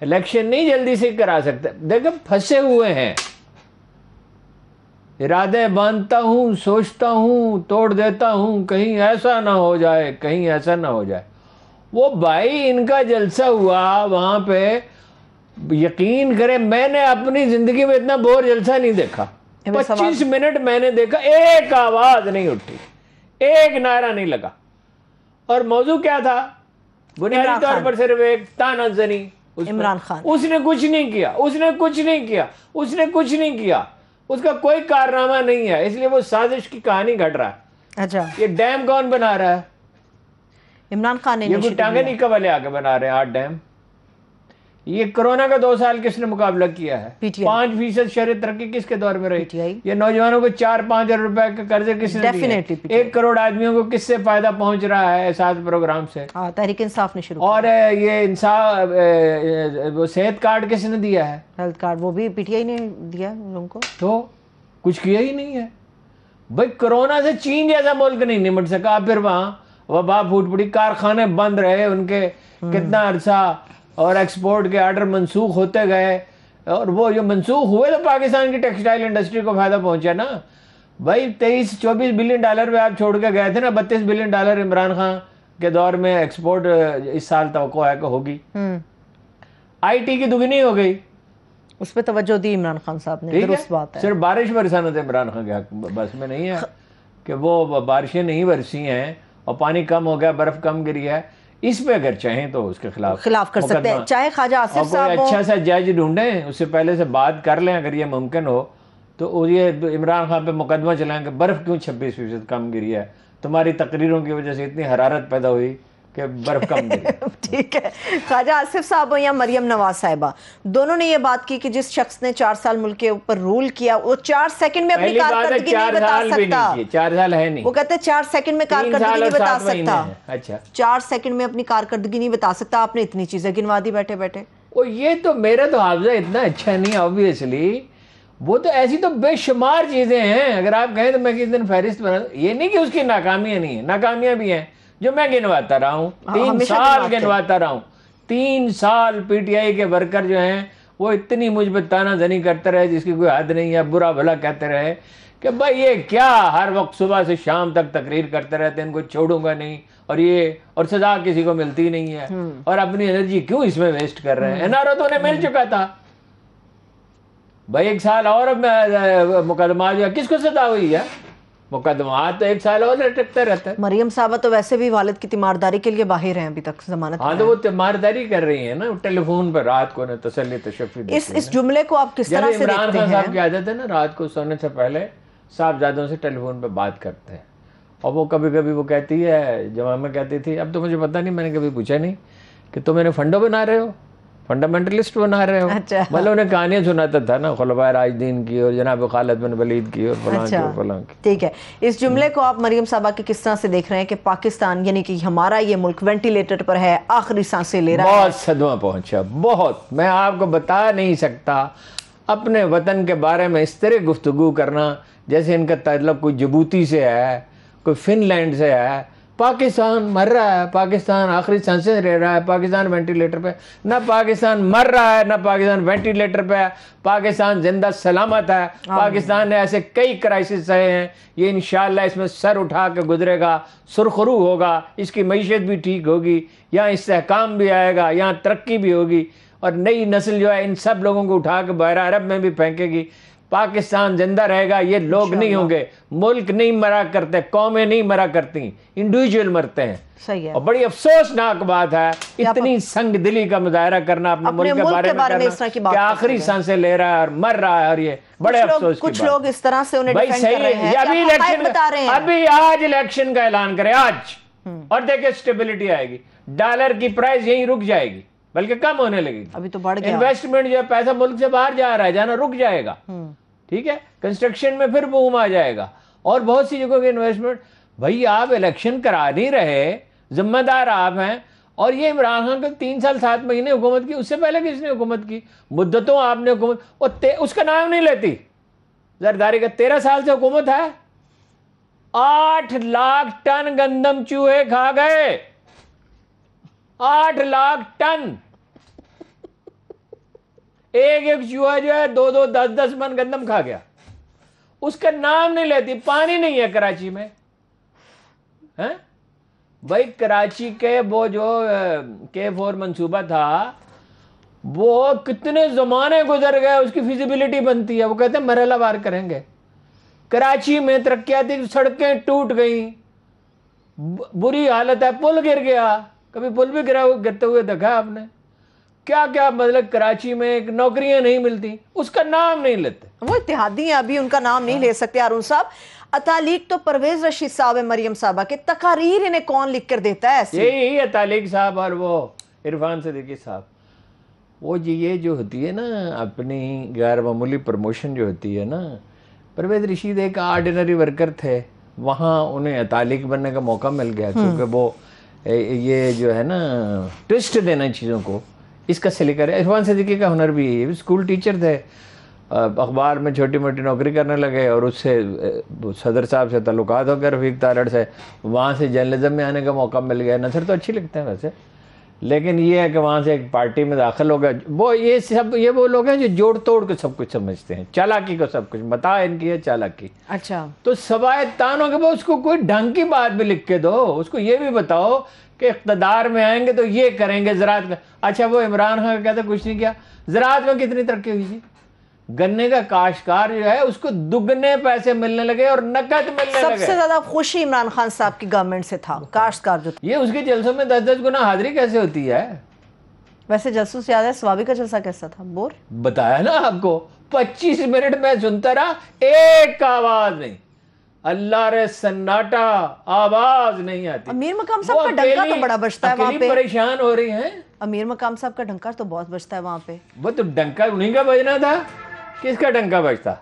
Election نہیں جلدی سے کرا سکتے. دیکھیں پھنسے ہوئے ہیں, ارادے باندھتا ہوں, سوچتا ہوں, توڑ دیتا ہوں, کہیں ایسا نہ ہو جائے, کہیں ایسا نہ ہو جائے. وہ بھائی ان کا جلسہ ہوا وہاں پہ, یقین کرے میں نے اپنی زندگی میں اتنا بور جلسہ نہیں دیکھا. 25 منٹ میں نے دیکھا, ایک آواز نہیں اٹھی, ایک نعرہ نہیں لگا. اور موضوع کیا تھا؟ بنیادی طور پر صرف ایک تانا زنی عمران خان. اس نے کچھ نہیں کیا, اس نے کچھ نہیں کیا, اس نے کچھ نہیں کیا, اس کا کوئی کارنامہ نہیں ہے. اس لیے وہ سازش کی کہانی گھڑ رہا ہے. اچھا, یہ ڈیم کون بنا رہا ہے؟ عمران خان نے. یہ کوئی ٹانگے نہیں والے آ کے بنا رہے ہیں 8 ڈیم. یہ کرونا کا 2 سال کس نے مقابلہ کیا ہے؟ 5% شہری ترقی کس کے دور میں رہی؟ یہ نوجوانوں کو 4-5 ارب روپے کے قرضے کس نے دیے؟ 1 کروڑ آدمیوں کو کس سے فائدہ پہنچ رہا ہے احساس پروگرام سے؟ تحریک انصاف نے شروع. اور یہ انصاف وہ صحت کارڈ کس نے دیا ہے؟ ہیلتھ کارڈ وہ بھی پی ٹی آئی نے دیا لوگوں کو. تو کچھ کیا ہی نہیں ہے بھائی. کرونا سے چین جیسا ملک نہیں نمٹ سکا, پھر وہاں وبا پھوٹ پڑی, کارخانے بند رہے ان کے کتنا عرصہ, اور ایکسپورٹ کے آرڈر منسوخ ہوتے گئے, اور وہ جو منسوخ ہوئے تو پاکستان کی ٹیکسٹائل انڈسٹری کو فائدہ پہنچا نا بھائی. 23-24 بلین ڈالر پہ آپ چھوڑ کے گئے تھے نا, 32 بلین ڈالر عمران خان کے دور میں ایکسپورٹ اس سال توقع ہے کہ ہوگی. آئی ٹی کی دگنی ہو گئی, اس پہ توجہ دی عمران خان صاحب نے. درست بات ہے. صرف بارش برسانا تھا عمران خان کے حق بس میں نہیں ہے کہ وہ بارشیں نہیں برسی ہیں اور پانی کم ہو گیا, برف کم گری ہے. اس پہ اگر چاہیں تو اس کے خلاف کر سکتے ہیں, چاہے خواجہ آصف صاحب کوئی اچھا سا جج ڈھونڈیں, اس سے پہلے سے بات کر لیں اگر یہ ممکن ہو تو. یہ عمران خان پہ مقدمہ چلائیں کہ برف کیوں 26% کم گری ہے, تمہاری تقریروں کی وجہ سے اتنی حرارت پیدا ہوئی کہ برف کم گری. ٹھیک ہے, خواجہ آصف صاحب یا مریم نواز صاحبہ دونوں نے یہ بات کی کہ جس شخص نے 4 سال ملک کے اوپر رول کیا وہ 4 سیکنڈ میں اپنی کارکردگی نہیں بتا سکتا. 4 سال ہے نہیں, وہ کہتے ہیں 4 سیکنڈ میں کارکردگی نہیں بتا سکتا. اچھا 4 سیکنڈ میں اپنی کارکردگی نہیں بتا سکتا. آپ نے اتنی چیزیں گنوا دی بیٹھے بیٹھے. یہ تو میرا تو حافظہ اتنا اچھا نہیں آبویسلی. وہ تو ایسی تو بے شمار چیزیں ہیں, اگر آپ کہیں تو میں کس دن فہرست بنا. یہ نہیں کہ اس کی ناکامیاں نہیں ہیں, ناکامیاں بھی ہیں جو میں گنواتا رہا ہوں. 3 سال گنواتا رہا ہوں. 3 سال پی ٹی آئی کے ورکر جو ہیں وہ اتنی مجھ پہ تانا زنی کرتے رہے جس کی کوئی حد نہیں ہے, برا بھلا کہتے رہے کہ بھائی یہ کیا ہر وقت صبح سے شام تک تقریر کرتے رہتے ہیں, ان کو چھوڑوں گا نہیں, اور سزا کسی کو ملتی نہیں ہے, اور اپنی انرجی کیوں اس میں ویسٹ کر رہے ہیں. این آر او تو انہیں مل چکا تھا بھائی. 1 سال اور مقدمات جو ہے کس کو سزا ہوئی ہے؟ مقدمات تو 1 سال اور لٹکتے رہتے ہیں. مریم صاحبہ تو ویسے بھی والد کی تیمارداری کے لیے باہر ہیں ابھی تک ضمانت. ہاں تو وہ تیمارداری کر رہی ہیں نا ٹیلی فون پر رات کو, تسلی تشفی دیتی ہیں. اس جملے کو آپ کس طرح سے دیکھتے ہیں؟ عمران خان صاحب کی عادت ہے نا رات کو سونے سے پہلے صاحبزادوں سے ٹیلی فون پہ بات کرتے ہیں, اور وہ کبھی کبھی وہ کہتی ہے, جب میں کہتی تھی, اب تو مجھے پتہ نہیں, میں نے کبھی پوچھا نہیں کہ تم انہیں فنڈو بنا رہے ہو, فنڈامنٹلسٹ بنا رہے ہو. مطلب انہیں کہانیاں سناتا تھا نا خلفائے راشدین کی اور جناب خالد بن ولید کی اور فلاں کی اور فلاں کی. ٹھیک ہے, اس جملے کو آپ مریم صاحبہ کی کس طرح سے دیکھ رہے ہیں کہ پاکستان یعنی کہ ہمارا یہ ملک وینٹیلیٹر پر ہے, آخری سانسیں لے رہا ہے؟ بہت صدمہ پہنچا, بہت. میں آپ کو بتا نہیں سکتا. اپنے وطن کے بارے میں اس طرح گفتگو کرنا جیسے ان کا تعلق کوئی جبوتی سے ہے, کوئی فن لینڈ سے ہے. پاکستان مر رہا ہے, پاکستان آخری سانسیں لے رہا ہے, پاکستان وینٹیلیٹر پہ. نہ پاکستان مر رہا ہے نہ پاکستان وینٹیلیٹر پہ ہے, پاکستان زندہ سلامت ہے. پاکستان نے ایسے کئی کرائسس سہے ہیں, یہ انشاءاللہ اس میں سر اٹھا کے گزرے گا, سرخرو ہوگا, اس کی معیشت بھی ٹھیک ہوگی, یہاں استحکام بھی آئے گا, یہاں ترقی بھی ہوگی, اور نئی نسل جو ہے ان سب لوگوں کو اٹھا کے بحیرہ عرب میں بھی پھینکے گی. پاکستان زندہ رہے گا. یہ لوگ نہیں ہوں گے, ملک نہیں مرا کرتے, قومیں نہیں مرا کرتی, انڈیویجول مرتے ہیں. اور بڑی افسوسناک بات ہے اتنی سنگ دلی کا مظاہرہ کرنا اپنے ملک کے بارے میں کرنا کہ آخری سانسیں لے رہا ہے اور مر رہا ہے, اور یہ بڑے افسوس کی بات. کچھ لوگ اس طرح سے انہیں ڈیفینڈ کر رہے ہیں. ابھی آج الیکشن کا اعلان کرے آج, اور دیکھیں سٹیبلٹی آئے گی, ڈالر کی پرائز یہیں رک جائے گی بلکہ کم ہونے لگے گی. ابھی تو بڑھ گیا. انویسٹمنٹ جو ہے پیسہ ملک سے باہر جا رہا ہے, جانا رک جائے گا. ٹھیک ہے, کنسٹرکشن میں پھر بوم آ جائے گا, اور بہت سی جگہوں کے انویسٹمنٹ. بھائی آپ الیکشن کرا نہیں رہے, ذمہ دار آپ ہیں. اور یہ عمران خان کا 3 سال 7 مہینے حکومت کی, اس سے پہلے کس نے حکومت کی؟ مدتوں آپ نے حکومت, اور اس کا نام نہیں لیتی زرداری کا. 13 سال سے حکومت ہے, 8 لاکھ ٹن گندم چوہے کھا گئے, 8 لاکھ ٹن. ایک ایک چوہا جو ہے 2-2 10-10 من گندم کھا گیا. اس کا نام نہیں لیتی, پانی نہیں ہے کراچی میں. بھائی کراچی کے وہ جو K4 منصوبہ تھا وہ کتنے زمانے گزر گئے, اس کی فیزیبلٹی بنتی ہے, وہ کہتے ہیں مرحلہ وار کریں گے. کراچی میں ترقیاتی سڑکیں ٹوٹ گئیں, بری حالت ہے, پل گر گیا, کبھی پل بھی گرتے ہوئے دیکھا آپ نے؟ کیا کیا مطلب کراچی میں نوکریاں نہیں ملتی, اس کا نام نہیں لیتے. وہ اتحادی ہیں, ابھی ان کا نام نہیں لے سکتے. ہارون صاحب, تعلیق تو پرویز رشید صاحب ہے, مریم صاحبہ کے تقاریر انہیں کون لکھ کر دیتا ہے ایسی؟ یہی ہے تعلیق صاحب اور وہ عرفان صدیقی صاحب. وہ جی یہ جو ہوتی ہے نا اپنی غیر معمولی پروموشن جو ہوتی ہے نا, پرویز رشید ایک آرڈینری ورکر تھے, وہاں انہیں تعلیق بننے کا موقع مل گیا کیونکہ وہ یہ جو ہے نا ٹوسٹ دینا چیزوں کو, اس کا سلیقہ ہے. عرفان صدیقی کا ہنر بھی ہے, اسکول ٹیچر تھے, اخبار میں چھوٹی موٹی نوکری کرنے لگے اور اس سے صدر صاحب سے تعلقات ہو گئے, رفیق تارڑ سے, وہاں سے جرنلزم میں آنے کا موقع مل گیا. نثر تو اچھی لکھتے ہیں ویسے, لیکن یہ ہے کہ وہاں سے ایک پارٹی میں داخل ہو گیا. یہ وہ لوگ ہیں جو جوڑ توڑ کے سب کچھ سمجھتے ہیں, چالاکی کو سب کچھ بتا ان کی ہے چالاکی. اچھا, تو سوائے تانوں کے بعد اس کو کوئی ڈھنگ کی بات بھی لکھ کے دو, اس کو یہ بھی بتاؤ کہ اقتدار میں آئیں گے تو یہ کریں گے زراعت میں. اچھا وہ عمران خان کہتے کچھ نہیں کیا, زراعت میں کتنی ترقی ہوئی تھی؟ گنے کا کاشتکار جو ہے اس کو دگنے پیسے ملنے لگے اور نقد ملنے لگے. سب سے زیادہ خوشی عمران خان صاحب کی گورنمنٹ سے تھا, کاشتکار جو. یہ اس کے جلسوں میں 10-10 گنا حاضری کیسے ہوتی ہے؟ ویسے جلسوں سے یاد ہے سوابی کا جلسہ کیسا تھا؟ بور بتایا نا آپ کو, 25 منٹ میں سنتا رہا, ایک آواز نہیں, اللہ رے سناٹا, آواز نہیں آتی. امیر مقام صاحب کا ڈنکا تو بڑا بجتا ہے وہاں پہ, پریشان ہو رہی ہیں. امیر مقام صاحب کا ڈنکا تو بہت بجتا ہے وہاں پہ. وہ تو ڈنکا انہیں کا بجنا تھا, کس کا ڈنکا بجتا؟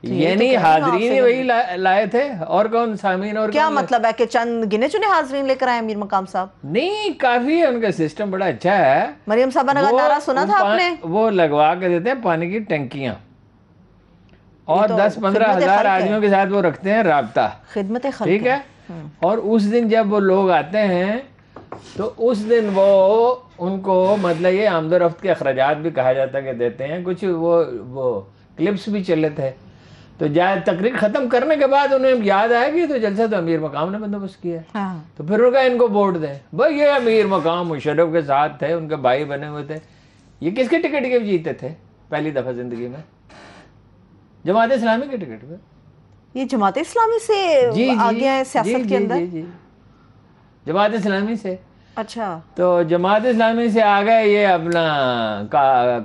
یعنی حاضرین وہی لائے تھے, اور کون سامعین؟ اور کیا مطلب ہے کہ چند گنے چنے حاضرین لے کر آئے امیر مقام صاحب؟ نہیں, کافی ہے, ان کا سسٹم بڑا اچھا ہے. مریم صاحبہ نے نعرہ سنا تھا آپ نے, وہ لگوا کے دیتے ہیں پانی کی ٹنکیاں, اور 10-15 ہزار آدمیوں کے ساتھ وہ رکھتے ہیں رابطہ, خدمت خلق, ٹھیک ہے. اور اس دن جب وہ لوگ آتے ہیں تو اس دن وہ ان کو مطلب یہ آمد و رفت کے اخراجات بھی کہا جاتا ہے کہ دیتے ہیں کچھ, وہ کلپس بھی چلے تھے. تو تقریر ختم کرنے کے بعد انہیں یاد آئے گی تو جلسہ تو امیر مقام نے بندوبست کیا ہے, تو پھر ان کا ان کو ووٹ دیں. بھائی یہ امیر مقام مشرف کے ساتھ تھے, ان کے بھائی بنے ہوئے تھے. یہ کس کے ٹکٹ کے جیتے تھے پہلی دفعہ زندگی میں؟ جماعت اسلامی کے ٹکٹ پہ. یہ جماعت اسلامی سے آگے ہیں سیاست کے اندر؟ جی جماعت اسلامی سے. اچھا, تو جماعت اسلامی سے آ گئے یہ اپنا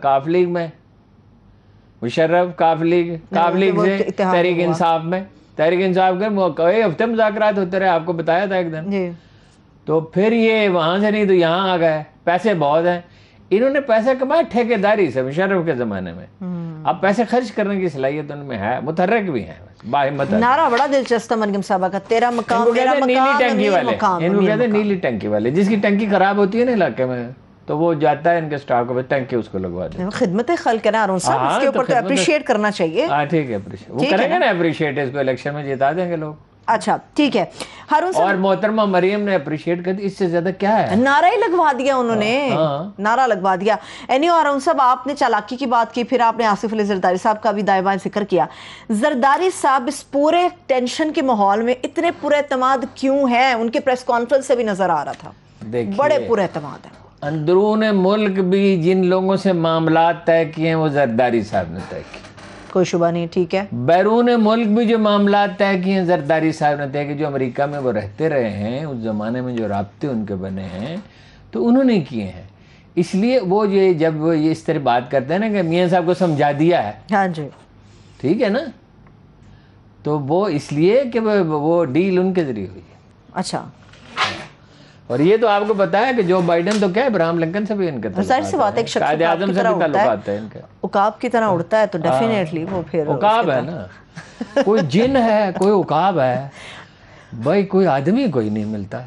کاف لیگ میں, مشرف کاف لیگ سے تحریک انصاف میں. تحریک انصاف کے کئی ہفتے مذاکرات ہوتے رہے, آپ کو بتایا تھا ایک دن. تو پھر یہ وہاں سے نہیں تو یہاں آ گئے. پیسے بہت ہیں, انہوں نے پیسے کمایا ٹھیکیداری سے مشرف کے زمانے میں. اب پیسے خرچ کرنے کی صلاحیت ان میں ہے, متحرک بھی ہیں, باہمت. نعرہ بڑا دلچسپ ہے مریم صاحبہ کا, تیرا مقام میرا مقام, نیلی ٹنکی والے, ان کو کہتے ہیں نیلی ٹنکی والے. جس کی ٹنکی خراب ہوتی ہے نا علاقے میں تو وہ جاتا ہے ان کے سٹاک میں, ٹنکی اس کو لگوا دے. خدمت خلق ہے نا ہارون صاحب, اس کے اوپر تو اپریشیٹ کرنا چاہیے. ہاں ٹھیک ہے, وہ کریں گے نا اپریشیٹ, اس کو الیکشن میں جتا دیں گے لوگ. اچھا ٹھیک ہے ہارون صاحب. اور محترمہ مریم نے اپریشیٹ کر دی, اس سے زیادہ کیا ہے؟ نعرہ ہی لگوا دیا انہوں نے, نعرہ لگوا دیا. ہارون صاحب آپ نے چالاکی کی بات کی, پھر آپ نے آصف علی زرداری صاحب کا بھی دائیں بائیں ذکر کیا. زرداری صاحب اس پورے ٹینشن کے ماحول میں اتنے پورے اعتماد کیوں ہیں؟ ان کے پریس کانفرنس سے بھی نظر آ رہا تھا بڑے پورے اعتماد ہیں. اندرون ملک بھی جن لوگوں سے معاملات طے کیے ہیں وہ زرداری صاحب نے طے کیے, کوئی شبہ نہیں, ٹھیک ہے. بیرون ملک بھی جو معاملات طے کیے ہیں زرداری صاحب نے طے کیے. جو امریکہ میں وہ رہتے رہے ہیں, اس زمانے میں جو رابطے ان کے بنے ہیں تو انہوں نے کیے ہیں. اس لیے وہ یہ جب وہ یہ اس طرح بات کرتے ہیں نا کہ میاں صاحب کو سمجھا دیا ہے, ہاں جی ٹھیک ہے نا, تو وہ اس لیے کہ وہ ڈیل ان کے ذریعے ہوئی ہے. اچھا, اور یہ تو آپ کو پتا ہے کہ جو بائیڈن تو کیا ہے, ابراہم لنکن سے بھی ان کے تعلقات ہیں, قائد اعظم سے بھی تعلقات ہیں ان کے. عقاب کی طرح اڑتا ہے تو ڈیفینیٹلی وہ پھر عقاب ہے نا, کوئی جن ہے کوئی عقاب ہے. بھائی کوئی آدمی کوئی نہیں ملتا,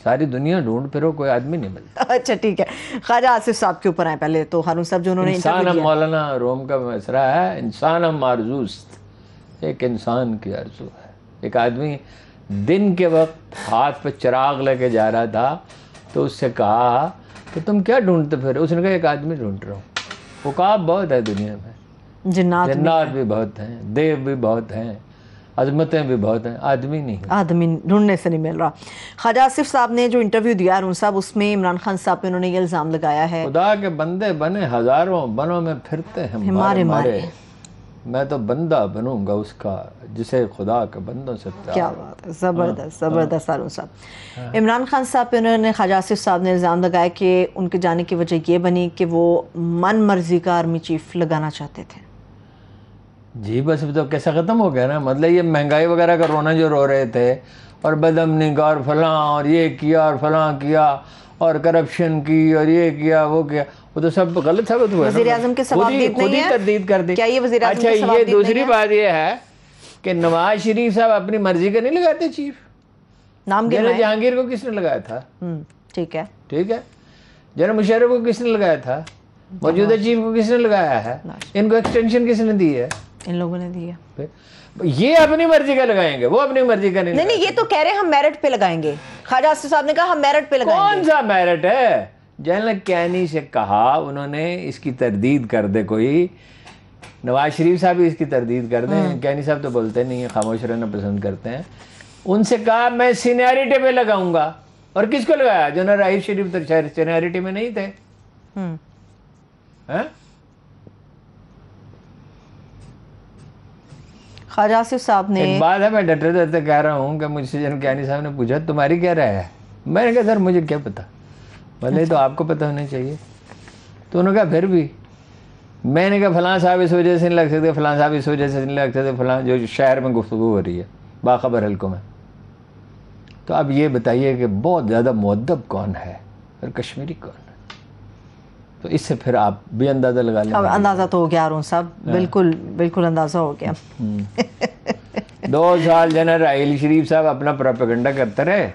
ساری دنیا ڈھونڈ پھرو, کوئی آدمی نہیں ملتا. اچھا ٹھیک ہے, خواجہ آصف صاحب کے اوپر آئیں پہلے تو. ہارون صاحب جو انہوں نے انسان ہم, مولانا روم کا مصرع ہے, انسان ہم آرزوست, ایک انسان کی آرزو ہے. ایک آدمی دن کے وقت ہاتھ پہ چراغ لے کے جا رہا تھا تو اس سے کہا کہ تم کیا ڈھونڈتے پھر؟ اس نے کہا ایک آدمی ڈھونڈ رہا ہوں. عقاب بہت ہے دنیا میں، جنات بھی بہت ہیں، دیو بھی بہت ہیں، عظمتیں بھی بہت ہیں، آدمی نہیں، آدمی ڈھونڈنے سے نہیں مل رہا۔ خواجہ آصف صاحب نے جو انٹرویو دیا ہارون صاحب، اس میں عمران خان صاحب پہ انہوں نے یہ الزام لگایا ہے، خدا کے بندے بنے ہزاروں، بنوں میں پھرتے ہیں مارے مارے، میں تو بندہ بنوں گا اس کا جسے خدا کے بندوں سے پیار۔ کیا بات ہے، زبردست زبردست ہارون صاحب۔ عمران خان صاحب پہ انہوں نے، خواجہ آصف صاحب نے الزام لگایا کہ ان کے جانے کی وجہ یہ بنی کہ وہ من مرضی کا آرمی چیف لگانا چاہتے تھے۔ جی بس تو کیسا ختم ہو گیا نا، مطلب یہ مہنگائی وغیرہ کا رونا جو رو رہے تھے، اور بدامنی کا، اور فلاں، اور یہ کیا، اور فلاں کیا، اور کرپشن کی، اور یہ کیا وہ کیا، وہ تو سب غلط ثابت ہوا ہے۔ وزیر اعظم کے ثوابدید نہیں ہے، تردید کر دی۔ کیا یہ وزیر اعظم کے اچھا، یہ ثوابدید نہیں ہے؟ دوسری بات یہ ہے کہ نواز شریف صاحب اپنی مرضی کا نہیں لگاتے چیف، نام جنرل جہانگیر کو کس نے لگایا تھا؟ ٹھیک ہے، ٹھیک ہے، جنرل مشرف کو کس نے لگایا تھا؟ موجودہ چیف کو کس نے لگایا ہے؟ ان کو ایکسٹینشن کس نے دی ہے؟ ان لوگوں نے دی ہے۔ یہ اپنی مرضی کا لگائیں گے، وہ اپنی مرضی کا نہیں۔ نہیں، یہ تو کہہ رہے ہیں ہم میرٹ پہ لگائیں گے، خواجہ آصف صاحب نے کہا ہم میرٹ پہ لگائیں گے۔ کون سا میرٹ ہے؟ جنرل کینی سے کہا انہوں نے اس کی تردید کر دے کوئی، نواز شریف صاحب بھی اس کی تردید کر دیں، کینی صاحب تو بولتے نہیں ہیں، خاموش رہنا پسند کرتے ہیں، ان سے کہا میں سینیئرٹی پہ لگاؤں گا، اور کس کو لگایا؟ جنرل راحیل شریف تو سینیئرٹی میں نہیں تھے۔ خواجہ آصف صاحب نے، ایک بات ہے، میں ڈرتے ڈرتے کہہ رہا ہوں کہ مجھ سے جنرل کینی صاحب نے پوچھا تمہاری کیا رائے ہے؟ میں نے کہا سر مجھے کیا پتا، بھلے تو آپ کو پتہ ہونا چاہیے۔ تو انہوں نے کہا پھر بھی، میں نے کہا فلاں صاحب اس وجہ سے نہیں لگ سکتے، فلاں صاحب اس وجہ سے نہیں لگ سکتے، فلاں جو شہر میں گفتگو ہو رہی ہے باخبر حلقوں میں۔ تو اب یہ بتائیے کہ بہت زیادہ مؤدب کون ہے اور کشمیری کون ہے؟ تو اس سے پھر آپ بھی اندازہ لگا لیں۔ اب اندازہ تو ہو گیا ہارون صاحب، بالکل بالکل اندازہ ہو گیا۔ 2 سال جنرل راحیل شریف صاحب اپنا پروپیگنڈا کرتے رہے،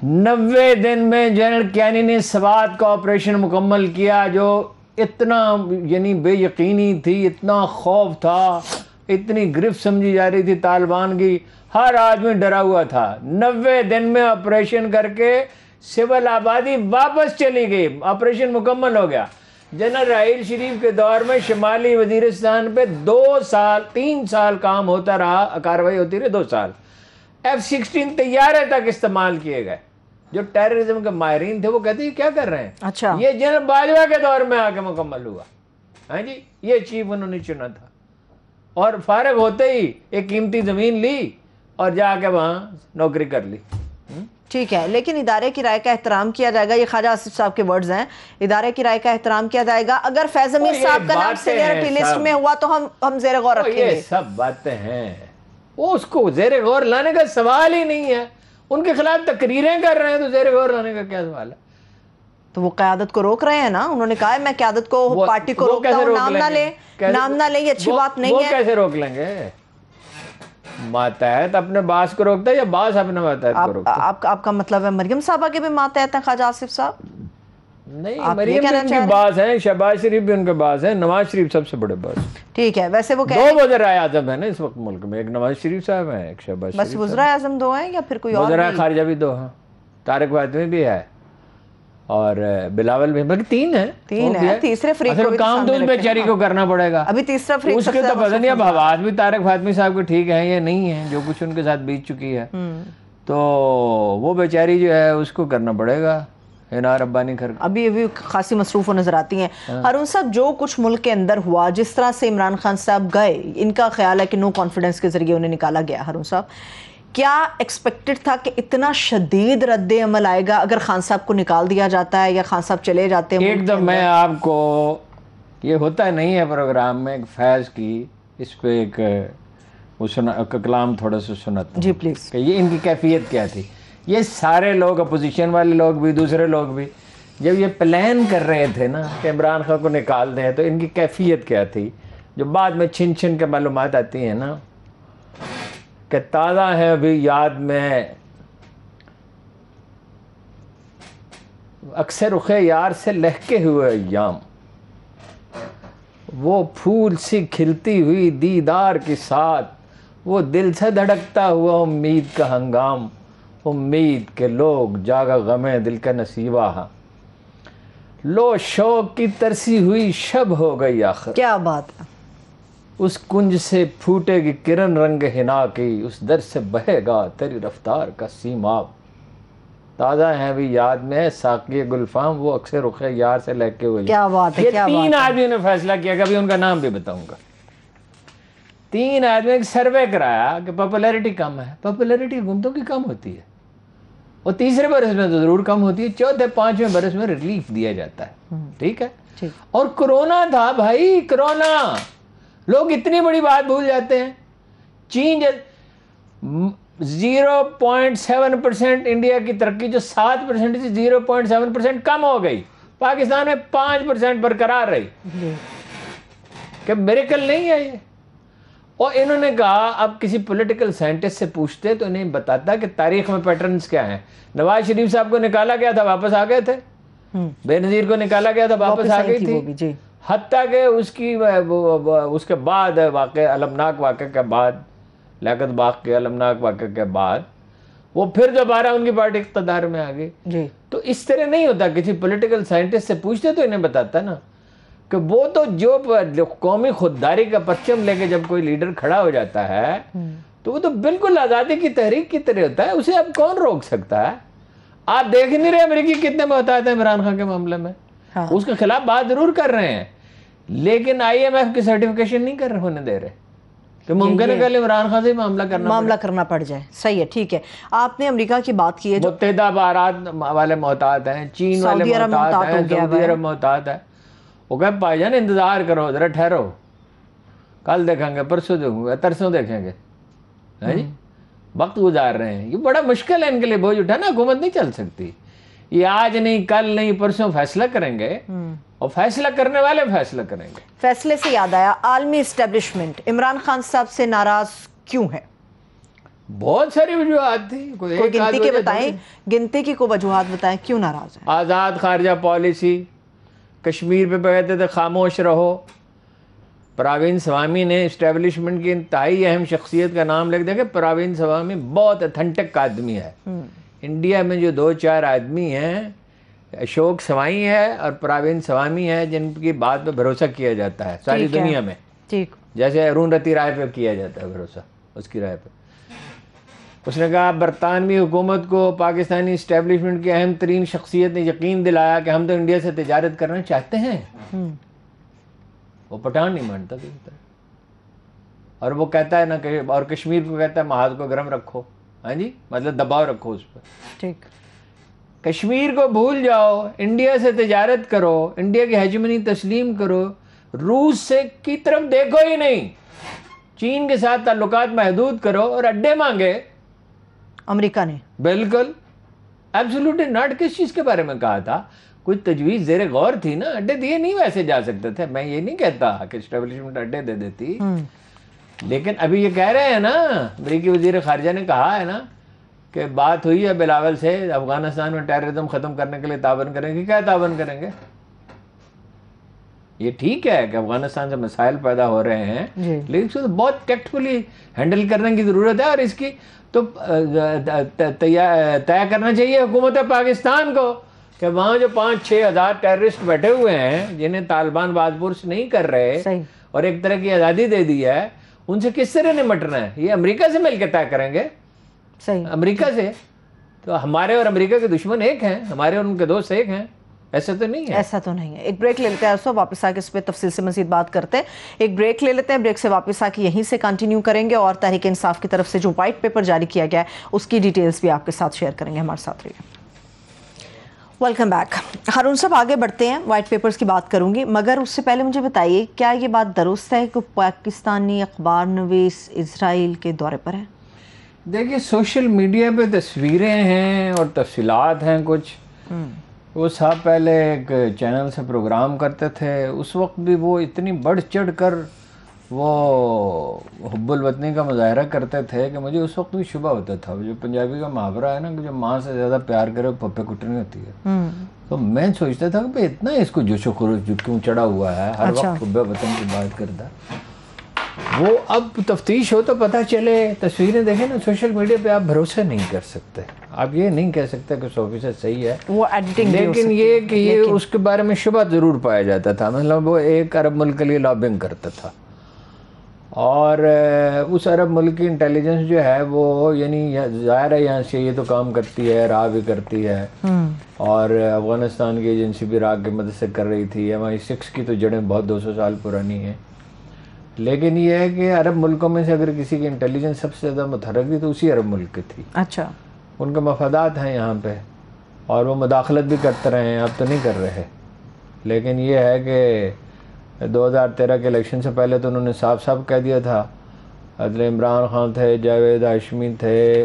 90 دن میں جنرل کینی نے سوات کا آپریشن مکمل کیا، جو اتنا یعنی بے یقینی تھی، اتنا خوف تھا، اتنی گرفت سمجھی جا رہی تھی طالبان کی، ہر آدمی ڈرا ہوا تھا۔ 90 دن میں آپریشن کر کے سول آبادی واپس چلی گئی، آپریشن مکمل ہو گیا۔ جنرل راحیل شریف کے دور میں شمالی وزیرستان پہ 3 سال کام ہوتا رہا، کارروائی ہوتی رہی 2 سال۔ F-16 طیارے تک استعمال کیے گئے۔ جو ٹیررزم کے ماہرین تھے وہ کہتے ہیں کیا کر رہے ہیں؟ اچھا، یہ جنرل باجوہ کے دور میں آ کے مکمل ہوا۔ ہاں جی، یہ چیف انہوں نے چنا تھا، اور فارغ ہوتے ہی ایک قیمتی زمین لی اور جا کے وہاں نوکری کر لی۔ ٹھیک ہے، لیکن ادارے کی رائے کا احترام کیا جائے گا، یہ خواجہ آصف صاحب کے ورڈز ہیں، ادارے کی رائے کا احترام کیا جائے گا۔ اگر فیض امیر صاحب کا نام سینیئرٹی لسٹ میں ہوا تو ہم زیر غور رکھیں گے۔ یہ سب باتیں ہیں، وہ اس کو زیر غور لانے کا سوال ہی نہیں ہے۔ ان کے خلاف تقریریں کر رہے ہیں تو زیر غور لانے کا کیا سوال ہے؟ تو وہ قیادت کو روک رہے ہیں نا، انہوں نے کہا ہے میں قیادت کو، پارٹی کو روکتا ہوں، نام نہ لیں، یہ اچھی بات نہیں ہے۔ وہ کیسے روک لیں گے؟ ماتحت اپنے باس کو روکتا ہے یا باس اپنے ماتحت کو روکتا ہے؟ آپ کا مطلب ہے مریم صاحبہ کے بھی ماتحت ہیں خواجہ آصف صاحب؟ نہیں، مریم ان کی باس ہیں، شہباز شریف بھی ان کے باس ہیں، نواز شریف سب سے بڑے باس۔ ٹھیک ہے، ویسے وہ 2 وزرائے اعظم ہیں نا اس وقت ملک میں، ایک نواز شریف صاحب ہیں، ایک شہباز شریف۔ بس وزرائے اعظم 2 ہیں یا پھر کوئی اور؟ وزرائے خارجہ بھی 2 ہیں، طارق فاطمی بھی ہے اور بلاول بھی، بلکہ 3 ہیں۔ 3 ہیں، تیسرے فریق کو بھی کام تو اس بیچاری کو کرنا پڑے گا۔ ابھی تیسرا فریق اس کے تو پتہ نہیں اب حواس بھی طارق فاطمی صاحب کے ٹھیک ہیں یا نہیں ہیں، جو کچھ ان کے ساتھ بیت چکی ہے، تو وہ بیچاری جو ہے اس کو کرنا پڑے گا۔ ہنا ربانی ابھی خاصی مصروف و نظر آتی ہیں۔ ہارون صاحب، جو کچھ ملک کے اندر ہوا، جس طرح سے عمران خان صاحب گئے، ان کا خیال ہے کہ نو کانفیڈنس کے ذریعے انہیں نکالا گیا، ہارون صاحب کیا ایکسپیکٹڈ تھا کہ اتنا شدید رد عمل آئے گا اگر خان صاحب کو نکال دیا جاتا ہے یا خان صاحب چلے جاتے ہیں؟ ایک دم میں آپ کو، یہ ہوتا نہیں ہے پروگرام میں، ایک فیض کی اس پہ ایک کلام تھوڑا سا سناتا ہوں۔ جی پلیز۔ کہ یہ ان کی کیفیت کیا تھی۔ یہ سارے لوگ، اپوزیشن والے لوگ بھی، دوسرے لوگ بھی، جب یہ پلان کر رہے تھے نا کہ عمران خان کو نکال دیں، تو ان کی کیفیت کیا تھی، جو بعد میں چھن چھن کے معلومات آتی ہیں نا، کہ تازہ ہے ابھی یاد میں، اکثر رخ یار سے لہکے ہوئے ایام، وہ پھول سی کھلتی ہوئی دیدار کے ساتھ، وہ دل سے دھڑکتا ہوا امید کا ہنگام، امید کے لوگ جاگا غمیں دل کا نصیبہ ہاں، لو شوق کی ترسی ہوئی شب ہو گئی آخر. کیا بات ہے. اس کنج سے پھوٹے گی کرن رنگ ہنا کی, اس در سے بہے گا تیری رفتار کا سیماب. تازہ ہیں بھی یاد میں ساقی گلفام, وہ اکثر رخ یار سے لے کے ہوئی. کیا بات ہے. یہ 3 آدمیوں نے فیصلہ کیا, کبھی ان کا نام بھی بتاؤں گا. 3 آدمی ایک سروے کرایا کہ پاپولیرٹی کم ہے. پاپولیرٹی حکومتوں کی کم ہوتی ہے, اور تیسرے برس میں تو ضرور کم ہوتی ہے, چوتھے 5ویں برس میں ریلیف دیا جاتا ہے. ٹھیک ہے. اور کرونا تھا بھائی, کرونا. لوگ اتنی بڑی بات بھول جاتے ہیں. چین 0.7% انڈیا کی ترقی جو 7% سے 0.7% کم ہو گئی, پاکستان میں 5% برقرار رہی. کہ میریکل نہیں ہے یہ. اور انہوں نے کہا اب کسی پولیٹیکل سائنٹسٹ سے پوچھتے تو انہیں بتاتا کہ تاریخ میں پیٹرنز کیا ہیں. نواز شریف صاحب کو نکالا گیا تھا, واپس آ گئے تھے. بے نظیر کو نکالا گیا تھا, واپس آ گئی تھی. حتیٰ کہ اس کے بعد واقع المناک واقعے کے بعد, لیاقت باغ کے المناک واقعے کے بعد, وہ پھر دوبارہ ان کی پارٹی اقتدار میں آ گئی. تو اس طرح نہیں ہوتا. کسی پولیٹیکل سائنٹسٹ سے پوچھتے تو انہیں بتاتا نا کہ وہ تو جو قومی خودداری کا پرچم لے کے جب کوئی لیڈر کھڑا ہو جاتا ہے تو وہ تو بالکل آزادی کی تحریک کی طرح ہوتا ہے. اسے اب کون روک سکتا ہے. آپ دیکھ نہیں رہے امریکی کتنے محتاط ہیں عمران خان کے معاملے میں. اس کے خلاف بات ضرور کر رہے ہیں, لیکن IMF کی سرٹیفکیشن نہیں ہونے دے رہے. کہ ممکن ہے کہ عمران خان سے معاملہ کرنا پڑ جائے. صحیح ہے, ٹھیک ہے. آپ نے امریکہ کی بات کی ہے, متحدہ عرب والے محتاط ہیں, چین والے محتاط ہیں, سعودی عرب محتاط ہے. وہ کہ بھائی جان انتظار کرو, ذرا ٹھہرو, کل دیکھیں گے, پرسوں دیکھیں گے, ترسوں دیکھیں گے. وقت گزار رہے ہیں. یہ بڑا مشکل ہے ان کے لیے بوجھ اٹھانا. حکومت نہیں چل سکتی. یہ آج نہیں, کل نہیں, پرسوں فیصلہ کریں گے, اور فیصلہ کرنے والے فیصلہ کریں گے. فیصلے سے یاد آیا, عالمی اسٹیبلشمنٹ عمران خان صاحب سے ناراض کیوں ہے؟ بہت ساری وجوہات تھی. گنتی کی کوئی وجوہات بتائیں کیوں ناراض ہے. آزاد خارجہ پالیسی, کشمیر پہ کہتے تھے خاموش رہو. پراوین سوامی نے اسٹیبلشمنٹ کی انتہائی اہم شخصیت کا نام لکھ دیا کہ پراوین سوامی بہت اتھینٹک آدمی ہے. انڈیا میں جو 2-4 آدمی ہیں, اشوک سوائی ہے اور پراوین سوامی ہے, جن کی بات پہ بھروسہ کیا جاتا ہے ساری دنیا میں. جیسے ارون رتی رائے پہ کیا جاتا ہے بھروسہ, اس کی رائے پہ. اس نے کہا برطانوی حکومت کو پاکستانی اسٹیبلشمنٹ کی اہم ترین شخصیت نے یقین دلایا کہ ہم تو انڈیا سے تجارت کرنا چاہتے ہیں. وہ پٹھان نہیں مانتا کسی طرح, اور وہ کہتا ہے نا کہ, اور کشمیر کو کہتا ہے محاذ کو گرم رکھو. ہاں جی, مطلب دباؤ رکھو اس پر. ٹھیک. کشمیر کو بھول جاؤ, انڈیا سے تجارت کرو, انڈیا کی ہیجمنی تسلیم کرو, روس سے کی طرف دیکھو ہی نہیں, چین کے ساتھ تعلقات محدود کرو, اور اڈے مانگے امریکہ نے. بالکل ایبسولوٹلی ناٹ. کس چیز کے بارے میں کہا تھا؟ کوئی تجویز زیر غور تھی نا. اڈے دیے نہیں ویسے جا سکتے تھے. میں یہ نہیں کہتا کہ اسٹیبلشمنٹ اڈے دے دیتی, لیکن ابھی یہ کہہ رہے ہیں نا, امریکی وزیر خارجہ نے کہا ہے نا کہ بات ہوئی ہے بلاول سے, افغانستان میں ٹیررزم ختم کرنے کے لیے تعاون کریں گے. کیا تعاون کریں گے؟ یہ ٹھیک ہے کہ افغانستان سے مسائل پیدا ہو رہے ہیں, لیکن اس کو بہت ٹیکٹفلی ہینڈل کرنے کی ضرورت ہے. اور اس کی تو طے کرنا چاہیے حکومت پاکستان کو کہ وہاں جو 5-6 ہزار ٹیررسٹ بیٹھے ہوئے ہیں, جنہیں طالبان باز پرس نہیں کر رہے اور ایک طرح کی آزادی دے دی ہے, ان سے کس طرح نمٹنا ہے. یہ امریکہ سے مل کے طے کریں گے. امریکہ سے تو ہمارے اور امریکہ کے دشمن ایک ہیں, ہمارے اور ان کے دوست ایک ہیں. ایسا تو نہیں ہے. ایسا تو نہیں ہے. ایک بریک لے لیتے ہیں دوستوں, واپس آ کے اس پہ تفصیل سے مزید بات کرتے ہیں. ایک بریک لے لیتے ہیں, بریک سے واپس آ کے یہیں سے کنٹینیو کریں گے, اور تحریک انصاف کی طرف سے جو وائٹ پیپر جاری کیا گیا ہے اس کی ڈیٹیلز بھی آپ کے ساتھ شیئر کریں گے. ہمارے ساتھ رہیے. Welcome back. ہارون صاحب آگے بڑھتے ہیں, وائٹ پیپرز کی بات کروں گی, مگر اس سے پہلے مجھے بتائیے کیا یہ بات درست ہے کہ پاکستانی اخبار نویس اسرائیل کے دورے پر ہیں؟ دیکھیے سوشل میڈیا پہ تصویریں ہیں اور تفصیلات ہیں کچھ. وہ صاحب پہلے ایک چینل سے پروگرام کرتے تھے, اس وقت بھی وہ اتنی بڑھ چڑھ کر وہ حب الوطنی کا مظاہرہ کرتے تھے کہ مجھے اس وقت بھی شبہ ہوتا تھا. جو پنجابی کا محاورہ ہے نا کہ جو ماں سے زیادہ پیار کرے وہ پپے کٹنی ہوتی ہے, تو میں سوچتا تھا کہ اتنا اس کو جوش و خروش کیوں چڑھا ہوا ہے, ہر وقت حب وطن کی بات کرتا. وہ اب تفتیش ہو تو پتہ چلے. تصویریں دیکھیں نا سوشل میڈیا پہ, آپ بھروسہ نہیں کر سکتے. آپ یہ نہیں کہہ سکتے کہ 100% صحیح ہے، وہ ایڈیٹنگ، لیکن یہ کہ یہ اس کے بارے میں شبہ ضرور پایا جاتا تھا. مطلب وہ ایک عرب ملک کے لیے لابنگ کرتا تھا، اور اس عرب ملک کی انٹیلیجنس جو ہے وہ یعنی ظاہر ہے یہاں سے یہ تو کام کرتی ہے، راہ بھی کرتی ہے، اور افغانستان کی ایجنسی بھی راہ کی مدد سے کر رہی تھی. MI6 کی تو جڑیں بہت 200 سال پرانی ہیں، لیکن یہ ہے کہ عرب ملکوں میں سے اگر کسی کی انٹیلیجنس سب سے زیادہ متحرک تھی تو اسی عرب ملک کی تھی. اچھا، ان کے مفادات ہیں یہاں پہ، اور وہ مداخلت بھی کرتے رہے ہیں، اب تو نہیں کر رہے. لیکن یہ ہے کہ 2013 کے الیکشن سے پہلے تو انہوں نے صاف صاف کہہ دیا تھا، عمران خان تھے، جاوید ہاشمی تھے،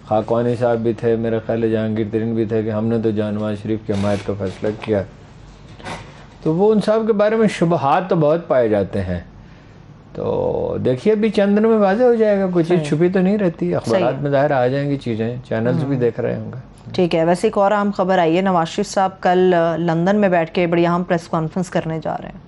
خاقانی صاحب بھی تھے، میرے خیال ہے جہانگیر ترین بھی تھے، کہ ہم نے تو جان نواز شریف کی حمایت کا فیصلہ کیا. تو وہ ان صاحب کے بارے میں شبہات تو بہت پائے جاتے ہیں. تو دیکھیے ابھی چند دنوں میں واضح ہو جائے گا، کوئی چیز چھپی تو نہیں رہتی، اخبارات میں ظاہر آ جائیں گی چیزیں، چینلز بھی دیکھ رہے ہوں گے. ٹھیک ہے. ویسے ایک اور اہم خبر آئی ہے، نواز شریف صاحب کل لندن میں بیٹھ کے بڑی اہم پریس کانفرنس کرنے جا رہے ہیں.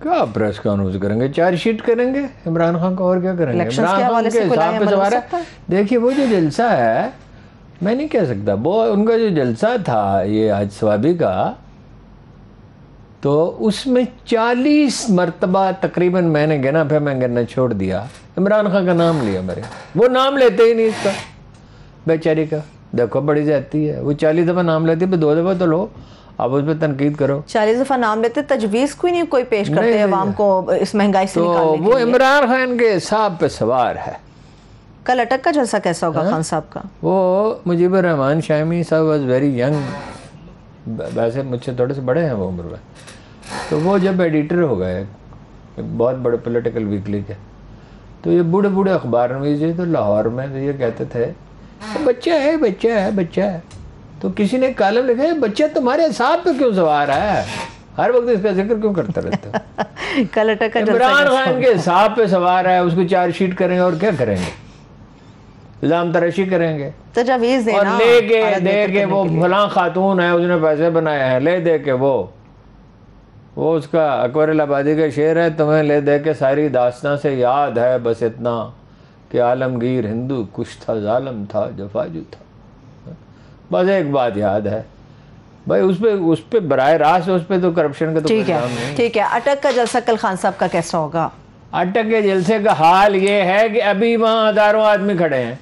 کیا پریس کانفرنس کریں گے؟ چارج شیٹ کریں گے عمران خان کو، اور کیا کریں گے؟ الیکشنز عمران کے خان حوالے سے کے کوئی حساب پہ عمل ہو سوار ہے. سکتا ہے؟ دیکھیے وہ جو جلسہ ہے، میں نہیں کہہ سکتا، وہ ان کا جو جلسہ تھا یہ حج ثوابی کا، تو اس میں 40 مرتبہ تقریباً میں نے گنا پہ میں گننا چھوڑ دیا، عمران خان کا نام لیا میرے. وہ نام لیتے ہی نہیں اس کا، بیچاری کا. دیکھو بڑی زیادتی ہے، وہ 40 دفعہ نام لیتی ہے، 2 دفعہ تو لو، آپ اس پہ تنقید کرو. 40 دفعہ نام لیتے، تجویز کوئی نہیں کوئی پیش کرتے عوام کو اس مہنگائی سے نکالنے کے لیے. وہ عمران خان کے حساب پہ سوار ہے. کل اٹک کا جلسہ کیسا ہوگا خان صاحب کا؟ وہ مجیب الرحمان شامی صاحب واز ویری ینگ، ویسے مجھ سے تھوڑے سے بڑے ہیں وہ عمر میں. تو وہ جب ایڈیٹر ہو گئے بہت بڑے پولیٹیکل ویکلی کے، تو یہ بوڑھے بوڑھے اخبار نویس جی تو لاہور میں تو یہ کہتے تھے بچہ ہے بچہ ہے بچہ ہے. تو کسی نے کالم لکھا ہے بچہ تمہارے حساب پہ کیوں سوار ہے، ہر وقت اس کا ذکر کیوں کرتے رہتے ہو؟ کل اٹک کا جلسہ عمران خان کے حساب پہ سوار ہے، اس کو چارج شیٹ کریں گے اور کیا کریں گے؟ الزام تراشی کریں گے، تجاویز اور دینا، لے کے دے کے وہ فلاں خاتون ہے اس نے پیسے بنائے ہیں، لے دے کے وہ اس کا اکبر الآبادی کا شعر ہے، تمہیں لے دے کے ساری داستان سے یاد ہے بس اتنا کہ عالمگیر ہندو کچھ تھا، ظالم تھا، جفاجو تھا. بس ایک بات یاد ہے بھائی، اس پہ براہ راست اس پہ تو کرپشن کا تو کوئی الزام نہیں. ٹھیک ہے. اٹک کا جلسہ کل خان صاحب کا کیسا ہوگا؟ اٹک کے جلسے کا حال یہ ہے کہ ابھی وہاں ہزاروں آدمی کھڑے ہیں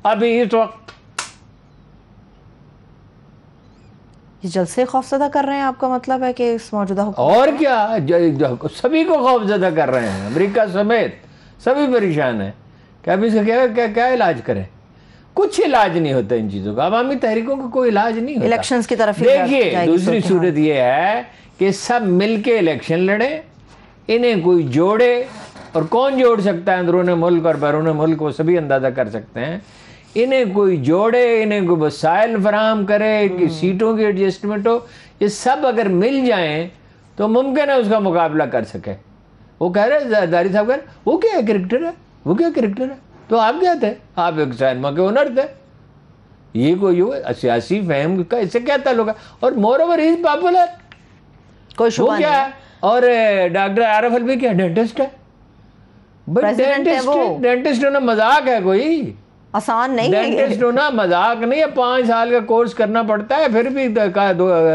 ابھی اس وقت. یہ جلسے خوفزدہ کر رہے ہیں آپ کا مطلب ہے کہ اس موجودہ حکومت؟ اور کیا، سبھی کو خوفزدہ کر رہے ہیں، امریکہ سمیت سبھی پریشان ہیں کہ اب اس کا کیا علاج کریں. کچھ علاج نہیں ہوتا ان چیزوں کا، عوامی تحریکوں کا کوئی علاج نہیں ہوتا. الیکشنز کی طرف دیکھیے دوسری صورت یہ ہے کہ سب مل کے الیکشن لڑیں، انہیں کوئی جوڑے، اور کون جوڑ سکتا ہے اندرون ملک اور بیرون ملک، وہ سبھی اندازہ کر سکتے ہیں. انہیں کوئی جوڑے، انہیں کوئی وسائل فراہم کرے کہ سیٹوں کی ایڈجسٹمنٹ ہو. یہ سب اگر مل جائیں تو ممکن ہے اس کا مقابلہ کر سکے. وہ کہہ رہے زرداری صاحب کہہ رہے وہ کیا کرکٹر ہے، وہ کیا کرکٹر ہے. تو آپ کیا تھے؟ آپ ایک سینما کے اونر تھے. یہ کوئی سیاسی فہم کا اس سے کیا تعلق ہے؟ اور مور اوور ہی از پاپولر، کوئی شبہ وہ کیا ہے. اور ڈاکٹر عارف الوی کیا ڈینٹسٹ ہے. ڈینٹسٹ ہونا مذاق ہے؟ کوئی آسان نہیں ہے. ڈینٹسٹ ہونا مذاق نہیں ہے، 5 سال کا کورس کرنا پڑتا ہے، پھر بھی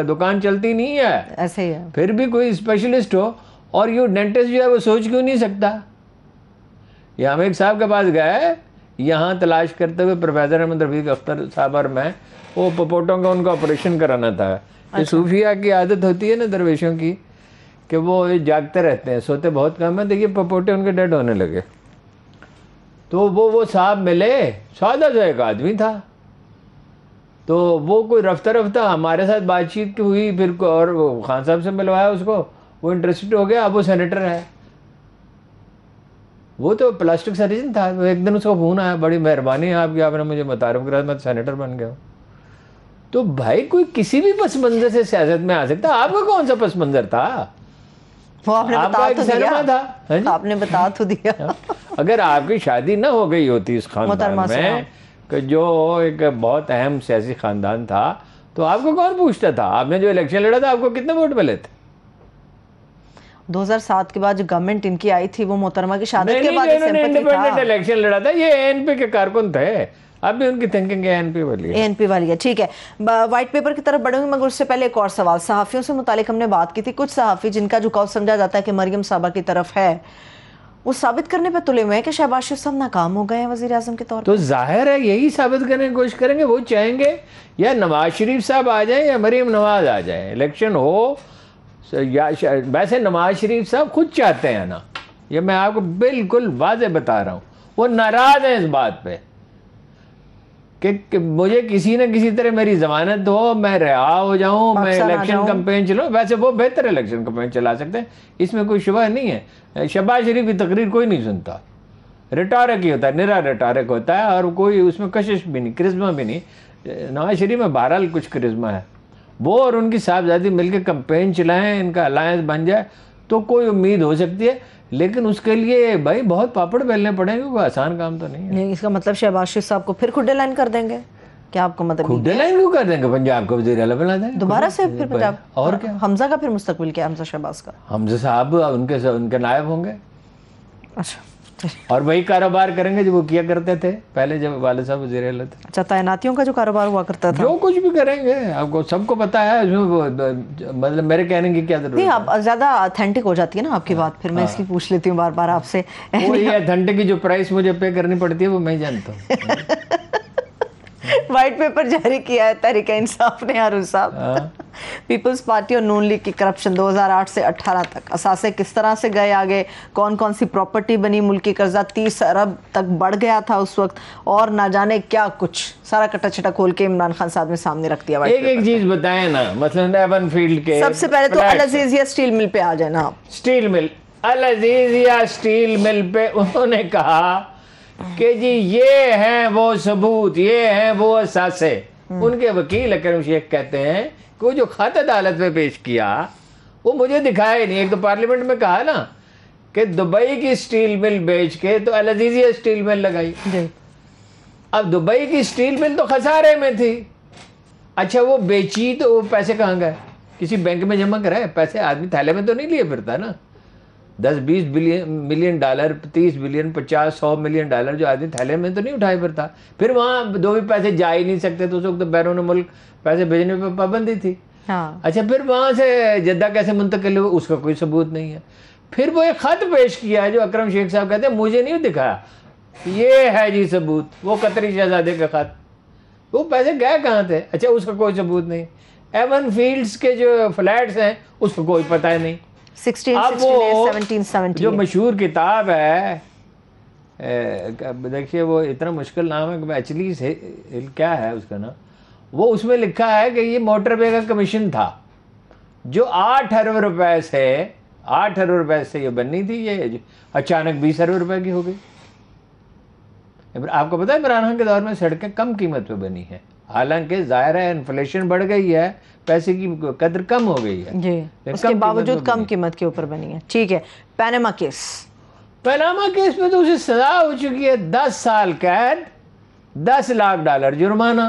دکان چلتی نہیں ہے. ایسے ہی ہے. پھر بھی کوئی اسپیشلسٹ ہو. اور یہ ڈینٹسٹ جو ہے وہ سوچ کیوں نہیں سکتا؟ یہ ہم ایک صاحب کے پاس گئے یہاں تلاش کرتے ہوئے، پروفیسر احمد رفیق اختر صاحب اور میں، وہ پپوٹوں کا ان کا آپریشن کرانا تھا. یہ صوفیہ کی عادت ہوتی ہے نا درویشوں کی کہ وہ جاگتے رہتے ہیں، سوتے بہت کم ہیں. دیکھیے پپوٹے ان کے ڈیڈ ہونے لگے. تو وہ صاحب ملے، سادہ سا ایک آدمی تھا. تو وہ کوئی رفتہ رفتہ ہمارے ساتھ بات چیت ہوئی، پھر اور خان صاحب سے ملوایا اس کو، وہ انٹرسٹڈ ہو گیا. اب وہ سینیٹر ہے. وہ تو پلاسٹک سرجن تھا. ایک دن اس کو فون آیا، بڑی مہربانی آپ کی، آپ نے مجھے متعارف کرا، میں سینیٹر بن گیا ہوں. تو بھائی کوئی کسی بھی پس منظر سے سیاست میں آ سکتا. آپ کا کون سا پس منظر تھا؟ آپ نے بتا تو دیا. آپ نے بتا تو دیا. اگر آپ کی شادی نہ ہو گئی ہوتی اس خاندان میں کہ جو ایک بہت اہم سیاسی خاندان تھا، تو آپ کو کون پوچھتا تھا؟ آپ نے جو الیکشن لڑا تھا آپ کو کتنے ووٹ ملے تھے؟ 2007 کے بعد جو گورنمنٹ ان کی آئی تھی، وہ محترمہ کی شہادت کے بعد انڈیپینڈنٹ الیکشن لڑا تھا. یہ ANP کے کارکن تھے. اب بھی ان کی تھنکنگ ANP والی ہے. ANP والی ہے. ٹھیک ہے, وائٹ پیپر کی طرف بڑھوں گی, مگر اس سے پہلے ایک اور سوال. صحافیوں سے متعلق ہم نے بات کی تھی. کچھ صحافی جن کا جھکاؤ سمجھا جاتا ہے کہ مریم صاحبہ کی طرف ہے, وہ ثابت کرنے پہ تلے ہوئے ہیں کہ شہباز شریف صاحب ناکام ہو گئے ہیں وزیر اعظم کے طور پر. تو ظاہر ہے یہی ثابت کرنے کی کوشش کریں گے. وہ چاہیں گے یا نواز شریف صاحب آ جائیں یا مریم نواز آ جائیں, الیکشن ہو یا ویسے نواز شریف صاحب خود چاہتے ہیں نا, یہ میں آپ کو بالکل واضح بتا رہا ہوں. وہ ناراض ہیں اس بات پہ کہ مجھے کسی نہ کسی طرح میری ضمانت ہو, میں رہا ہو جاؤں, میں الیکشن کمپین چلاؤں. ویسے وہ بہتر الیکشن کمپین چلا سکتے ہیں, اس میں کوئی شبہ نہیں ہے. شہباز شریف کی تقریر کوئی نہیں سنتا, ریٹارک ہی ہوتا ہے, نرا ریٹارک ہوتا ہے, اور کوئی اس میں کشش بھی نہیں, کرزمہ بھی نہیں. نواز شریف میں بہرحال کچھ کرزمہ ہے. وہ اور ان کی صاحبزادی مل کے کمپین چلائیں, ان کا الائنس بن جائے تو کوئی امید ہو سکتی ہے. لیکن اس کے لیے بھائی بہت پاپڑ بیلنے پڑیں گے, کوئی آسان کام تو نہیں ہے. اس کا مطلب شہباز شریف صاحب کو پھر کھڈے لائن کر دیں گے کیا؟ آپ کو مطلب کھڈے لائن کیوں کر دیں گے؟ پنجاب کو وزیر اعلیٰ بنا دیں دوبارہ سے پھر پنجاب. اور کیا؟ حمزہ کا پھر مستقبل کیا؟ حمزہ شہباز کا, حمزہ صاحب ان کے نائب ہوں گے. اچھا, اور وہی کاروبار کریں گے جو وہ کیا کرتے تھے پہلے جب والد صاحب وزیر اعلیٰ تھے. اچھا, تعیناتیوں کا جو کاروبار ہوا کرتا تھا, جو کچھ بھی کریں گے آپ کو سب کو پتا ہے. اس میں مطلب میرے کہنے کی کیا ضرورت ہے؟ نہیں, آپ زیادہ اتھینٹک ہو جاتی ہے نا آپ کی بات, پھر میں اس کی پوچھ لیتی ہوں بار بار آپ سے. وہی اتھینٹک کی جو پرائس مجھے پے کرنی پڑتی ہے وہ میں جانتا ہوں. وائٹ پیپر جاری کیا ہے تحریک انصاف نے ہارون صاحب. پیپلز پارٹی اور نون لیگ کی کرپشن 2008 سے 18 تک, اثاثے کس طرح سے گئے آگے, کون کون سی پراپرٹی بنی, ملکی قرضہ 30 ارب تک بڑھ گیا تھا اس وقت, اور نہ جانے کیا کچھ, سارا کٹا چھٹا کھول کے عمران خان صاحب نے سامنے رکھ دیا. ایک چیز بتائیں نا, مثلا ایون فیلڈ کے سب سے پہلے تو العزیزیہ اسٹیل مل پہ آ جائیں نا آپ. اسٹیل مل, العزیزیہ اسٹیل مل پہ انہوں نے کہا کہ جی یہ ہیں وہ ثبوت, یہ ہیں وہ اثاثے. ان کے وکیل اکرم شیخ کہتے ہیں کہ وہ جو خط عدالت میں پیش کیا وہ مجھے دکھایا نہیں. ایک تو پارلیمنٹ میں کہا نا کہ دبئی کی اسٹیل مل بیچ کے تو العزیزیہ اسٹیل مل لگائی. اب دبئی کی اسٹیل مل تو خسارے میں تھی. اچھا وہ بیچی تو وہ پیسے کہاں گئے؟ کسی بینک میں جمع کرائے پیسے؟ آدمی تھیلے میں تو نہیں لیے پھرتا نا. 10-20 million dollar, 30 billion, 50-100 million dollar جو آدمی تھیلے میں تو نہیں اٹھائے پھرتا. پھر وہاں دو بھی پیسے جا ہی نہیں سکتے, تو اس وقت بیرون ملک پیسے بھیجنے پہ پابندی تھی. اچھا پھر وہاں سے جدہ کیسے منتقل ہوئے اس کا کوئی ثبوت نہیں ہے. پھر وہ ایک خط پیش کیا ہے جو اکرم شیخ صاحب کہتے ہیں مجھے نہیں دکھایا, یہ ہے جی ثبوت, وہ قطری شہزادے کا خط. وہ پیسے گئے کہاں تھے؟ اچھا اس کا کوئی ثبوت نہیں. ایون فیلڈز کے جو فلیٹس ہیں اس کو کوئی پتہ ہی نہیں. 1668 جو مشہور کتاب ہے, دیکھیے وہ اتنا مشکل نام ہے کہ ایکچولی کیا ہے اس کا نام, وہ اس میں لکھا ہے کہ یہ موٹر وے کا کمیشن تھا جو 8 ارب روپے سے یہ بننی تھی, یہ اچانک 20 ارب روپے کی ہو گئی. آپ کو پتا ہے عمران خان کے دور میں سڑکیں کم قیمت پہ بنی ہیں, حالانکہ ظاہر ہے انفلیشن بڑھ گئی ہے, پیسے کی قدر کم ہو گئی ہے جی, اس کے باوجود کم قیمت کے اوپر بنی ہے. ٹھیک ہے, پیناما کیس. پیناما کیس میں تو اسے سزا ہو چکی ہے 10 سال قید, 10 لاکھ ڈالر جرمانہ.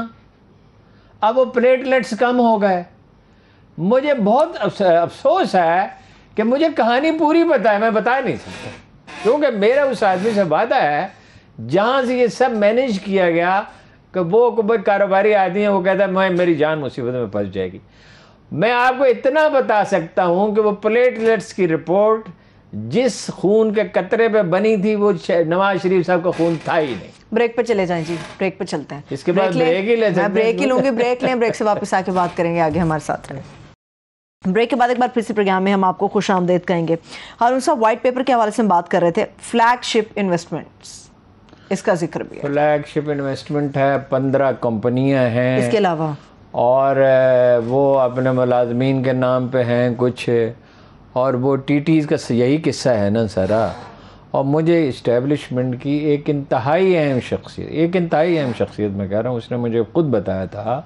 اب وہ پلیٹلیٹس کم ہو گئے. مجھے بہت افسوس ہے کہ مجھے کہانی پوری پتہ ہے, میں بتا نہیں سکتا, کیونکہ میرا اس آدمی سے وعدہ ہے جہاں سے یہ سب مینیج کیا گیا کہ وہ کوئی کاروباری آدمی ہے, وہ کہتا ہے میری جان مصیبت میں پھنس جائے گی. میں آپ کو اتنا بتا سکتا ہوں کہ وہ پلیٹلیٹس کی رپورٹ جس خون کے قطرے پہ بنی تھی وہ نواز شریف صاحب کا خون تھا ہی نہیں. بریک پہ چلے جائیں جی, بریک پہ چلتے ہیں. اس کے بعد بریک ہی لے سکتے ہیں. میں بریک ہی لوں گی, بریک لیں, بریک سے واپس آ کے بات کریں گے, آگے ہمارے ساتھ رہیں. بریک کے بعد ایک بار پھر سے پروگرام میں ہم آپ کو خوش آمدید کہیں گے. ہارون صاحب وائٹ پیپر کے حوالے سے ہم بات کر رہے تھے, فلیگ شپ انویسٹمنٹس, اس کا ذکر بھی ہے. فلیگ شپ انویسٹمنٹ ہے, 15 کمپنیاں ہیں اس کے علاوہ, اور وہ اپنے ملازمین کے نام پہ ہیں کچھ, اور وہ ٹی ٹیز کا یہی قصہ ہے نا سارا. اور مجھے اسٹیبلشمنٹ کی ایک انتہائی اہم شخصیت میں کہہ رہا ہوں, اس نے مجھے خود بتایا تھا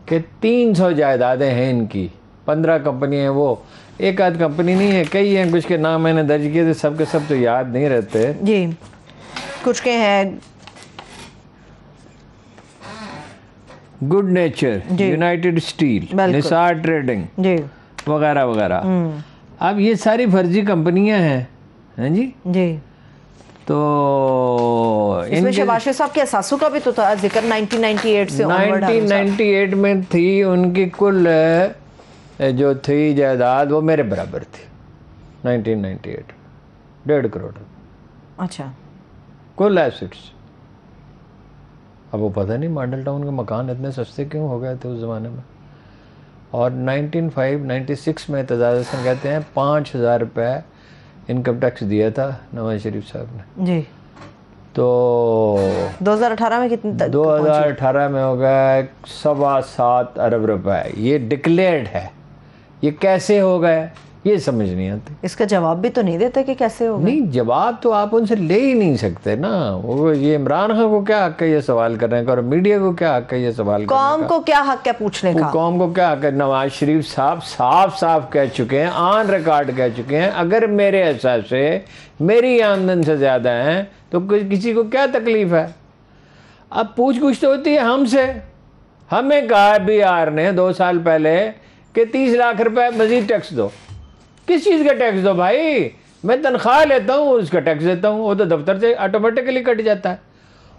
کہ 300 جائیدادیں ہیں ان کی, 15 کمپنی ہیں. وہ ایک آدھ کمپنی نہیں ہے, کئی ہیں, کچھ کے نام میں نے درج کیے تھے, سب کے سب تو یاد نہیں رہتے جی. کچھ کے ہیں گڈ نیچر, یونائٹڈ اسٹیل, نثار ٹریڈنگ وغیرہ وغیرہ. اب یہ ساری فرضی کمپنیاں ہیں جی. تو اس میں شہباز شریف صاحب کے اثاثوں کا بھی تو تھا ذکر 1998 سے 1998 میں تھی. ان کی کل جو تھی جائیداد وہ میرے برابر تھی. 1998 1.5 کروڑ. اچھا. کل ایسٹس. اب وہ پتہ نہیں ماڈل ٹاؤن کے مکان اتنے سستے کیوں ہو گئے تھے اس زمانے میں. اور 96 میں اعتزاز حسن کہتے ہیں 5000 روپے انکم ٹیکس دیا تھا نواز شریف صاحب نے. جی. تو 2018 میں کتنے؟ 2018 میں ہو گیا 7.25 ارب روپے. یہ ڈکلیئرڈ ہے. یہ کیسے ہو گئے یہ سمجھ نہیں آتی. اس کا جواب بھی تو نہیں دیتے کہ کیسے ہو گئے. نہیں جواب تو آپ ان سے لے ہی نہیں سکتے نا. وہ یہ عمران خان کو کیا حق ہے یہ سوال کرنے کا, اور میڈیا کو کیا حق ہے یہ سوال کرنے کا. قوم کو کیا حق ہے پوچھنے کا. قوم کو کیا حق ہے. نواز شریف صاحب صاف کہہ چکے ہیں, آن ریکارڈ کہہ چکے ہیں, اگر میرے حساب سے میری آمدن سے زیادہ ہیں تو کسی کو کیا تکلیف ہے. اب پوچھ گچھ تو ہوتی ہے ہم سے. ہمیں کہا بی آر نے 2 سال پہلے کہ 30 لاکھ روپے مزید ٹیکس دو. کس چیز کا ٹیکس دو بھائی؟ میں تنخواہ لیتا ہوں اس کا ٹیکس دیتا ہوں, وہ تو دفتر سے آٹومیٹکلی کٹ جاتا ہے.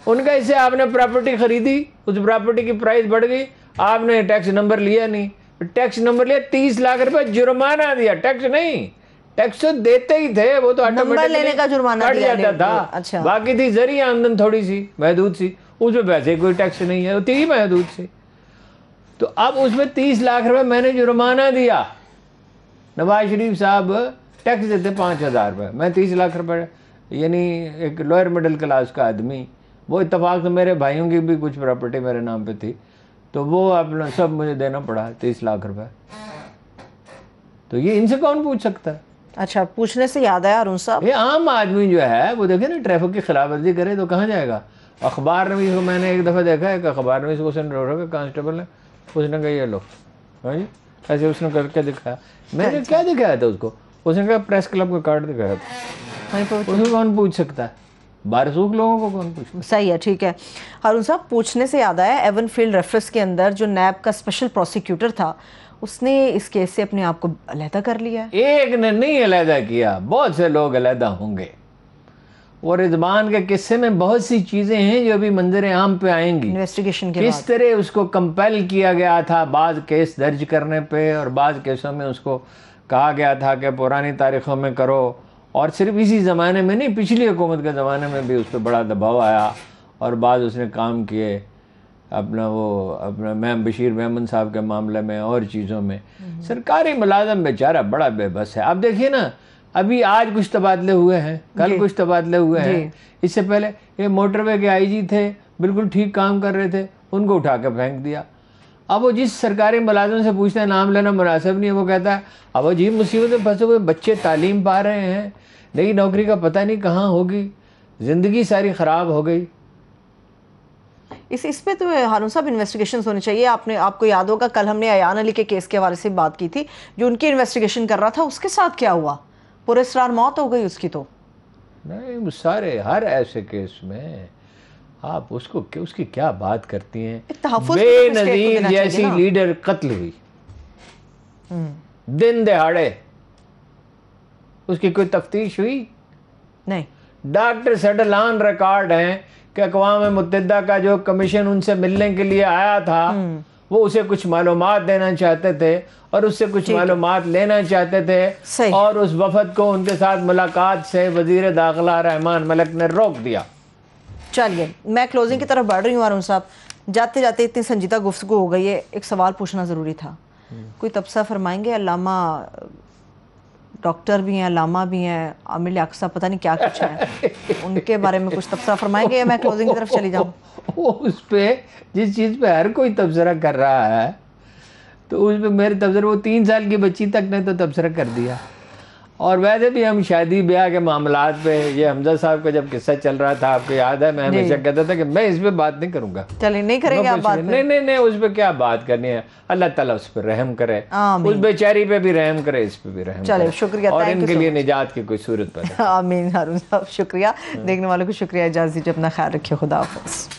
ان کا اس سے آپ نے پراپرٹی خریدی, اس پراپرٹی کی پرائز بڑھ گئی, آپ نے ٹیکس نمبر لیا نہیں. ٹیکس نمبر لیا 30 لاکھ روپے جرمانہ دیا. ٹیکس نہیں, ٹیکس تو دیتے ہی تھے, وہ تو لینے کا جرمانہ کٹ جاتا تھا. اچھا. باقی تھی ذریعہ آمدن تھوڑی سی محدود سی, اس میں ویسے کوئی ٹیکس نہیں ہے, ہوتی ہی محدود سی. تو اب اس میں 30 لاکھ روپے میں نے جرمانہ دیا. نواز شریف صاحب ٹیکس دیتے 5000 روپے, میں 30 لاکھ روپے. یعنی ایک لوئر مڈل کلاس کا آدمی, وہ اتفاق سے میرے بھائیوں کی بھی کچھ پراپرٹی میرے نام پہ تھی, تو وہ اپنا سب مجھے دینا پڑا 30 لاکھ روپے. تو یہ ان سے کون پوچھ سکتا ہے. اچھا, پوچھنے سے یاد آیا ارون صاحب, یہ عام آدمی جو ہے وہ دیکھیں نا ٹریفک کی خلاف ورزی کرے تو کہاں جائے گا. اخبار نویس کو میں نے ایک دفعہ دیکھا ہے کہ اخبار نویس کو کانسٹیبل نے, اس نے کہا یہ لو, ہاں جی ایسے اس نے کر کے دکھایا. میں نے کیا دکھایا تھا اس کو, اس نے کہا پریس کلب کا کارڈ دکھایا تھا. اس کو کون پوچھ سکتا ہے, بارسوخ لوگوں کو کون پوچھ. صحیح ہے, ٹھیک ہے. ہارون صاحب, پوچھنے سے یاد آیا, ایون فیلڈ ریفرنس کے اندر جو نیب کا اسپیشل پروسیکیوٹر تھا, اس نے اس کیس سے اپنے آپ کو علیحدہ کر لیا ہے. ایک نے نہیں علیحدہ کیا, بہت سے لوگ علیحدہ ہوں گے. اور رضوان کے قصے میں بہت سی چیزیں ہیں جو ابھی منظر عام پہ آئیں گی. انویسٹیگیشن کے کس طرح اس کو کمپیل کیا گیا تھا بعض کیس درج کرنے پہ, اور بعض کیسوں میں اس کو کہا گیا تھا کہ پرانی تاریخوں میں کرو. اور صرف اسی زمانے میں نہیں, پچھلی حکومت کے زمانے میں بھی اس پہ بڑا دباؤ آیا, اور بعض اس نے کام کیے اپنا میم بشیر محمد صاحب کے معاملے میں اور چیزوں میں. سرکاری ملازم بیچارہ بڑا بے بس ہے. اب دیکھیے نا, ابھی آج کچھ تبادلے ہوئے ہیں, کل کچھ تبادلے ہوئے ہیں. اس سے پہلے یہ موٹر وے کے آئی جی تھے, بالکل ٹھیک کام کر رہے تھے, ان کو اٹھا کے پھینک دیا. اب وہ جس سرکاری ملازم سے پوچھتا ہے نام لینا مناسب نہیں ہے, وہ کہتا ہے اب عجیب مصیبت میں پھنسے ہوئے بچے تعلیم پا رہے ہیں, نئی نوکری کا پتہ نہیں کہاں ہوگی, زندگی ساری خراب ہو گئی. اس پہ تو ہارون صاحب انویسٹیگیشنز ہونی چاہیے. آپ کو یاد ہوگا کل ہم نے ایان علی کے کیس کے حوالے سے بات کی تھی, جو ان کی انویسٹیگیشن کر رہا تھا, اس کے ساتھ کیا ہوا؟ پورے اسرار موت ہو گئی اس کی. تو نہیں, سارے ہر ایسے کیس میں آپ اس کی کیا بات کرتی ہیں. بے نظیر جیسی لیڈر قتل ہوئی دن دہاڑے, اس کی کوئی تفتیش ہوئی نہیں. ڈاکٹر سیڈل آن ریکارڈ ہیں کہ اقوام متحدہ کا جو کمیشن ان سے ملنے کے لیے آیا تھا, وہ اسے کچھ معلومات دینا چاہتے تھے اور اس سے کچھ معلومات لینا چاہتے تھے, اور اس وفد کو ان کے ساتھ ملاقات سے وزیر داخلہ رحمان ملک نے روک دیا. چلیے, میں کلوزنگ کی طرف بڑھ رہی ہوں. ہارون صاحب, جاتے جاتے اتنی سنجیدہ گفتگو ہو گئی ہے, ایک سوال پوچھنا ضروری تھا. کوئی تبصرہ فرمائیں گے؟ علامہ ڈاکٹر بھی ہیں, علامہ بھی ہیں, عامر اقصی پتہ نہیں کیا کچھ ہے, ان کے بارے میں کچھ تبصرہ فرمائیں گے یا میں کلوزنگ کی طرف چلی جاؤں؟ وہ اس پہ جس چیز پہ ہر کوئی تبصرہ کر رہا ہے, تو اس پہ میرے تبصرہ, وہ 3 سال کی بچی تک نے تو تبصرہ کر دیا. اور ویسے بھی ہم شادی بیاہ کے معاملات پہ, یہ حمزہ صاحب کا جب قصہ چل رہا تھا آپ کو یاد ہے, میں ہمیشہ کہتا تھا کہ میں اس پہ بات نہیں کروں گا. چلیں, نہیں کریں گے آپ بات؟ نہیں, اس پہ کیا بات کرنی ہے. اللہ تعالیٰ اس پہ رحم کرے, اس بیچاری پہ بھی رحم کرے, اس پہ بھی رحم کرے. چلیں, شکریہ, اور ان کے لیے نجات کی کوئی صورت پیدا. آمین. ہارون صاحب شکریہ. دیکھنے والوں کو شکریہ. اجازت دیجیے, اپنا خیال رکھیے. خدا حافظ.